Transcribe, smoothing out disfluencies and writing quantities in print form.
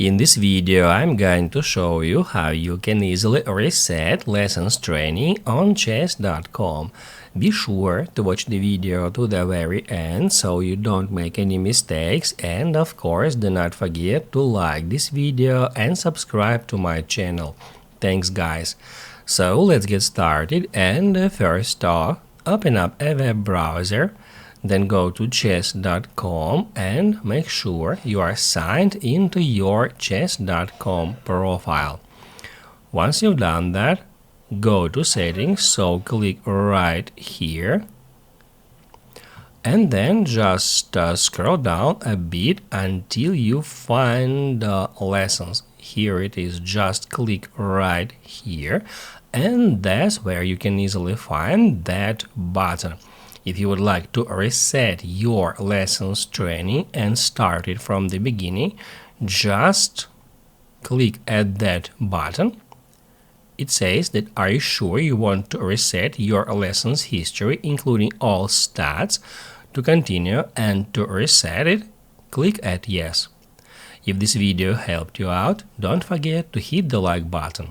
In this video, I'm going to show you how you can easily reset lessons training on chess.com. Be sure to watch the video to the very end so you don't make any mistakes, and of course do not forget to like this video and subscribe to my channel. Thanks guys. So let's get started, and first off, open up a web browser. Then go to chess.com and make sure you are signed into your chess.com profile. Once you've done that, go to settings, so click right here and then just scroll down a bit until you find lessons. Here it is, just click right here, and that's where you can easily find that button. If you would like to reset your lessons training and start it from the beginning, just click at that button. It says that are you sure you want to reset your lessons history, including all stats? To continue and to reset it, click at yes. If this video helped you out, don't forget to hit the like button.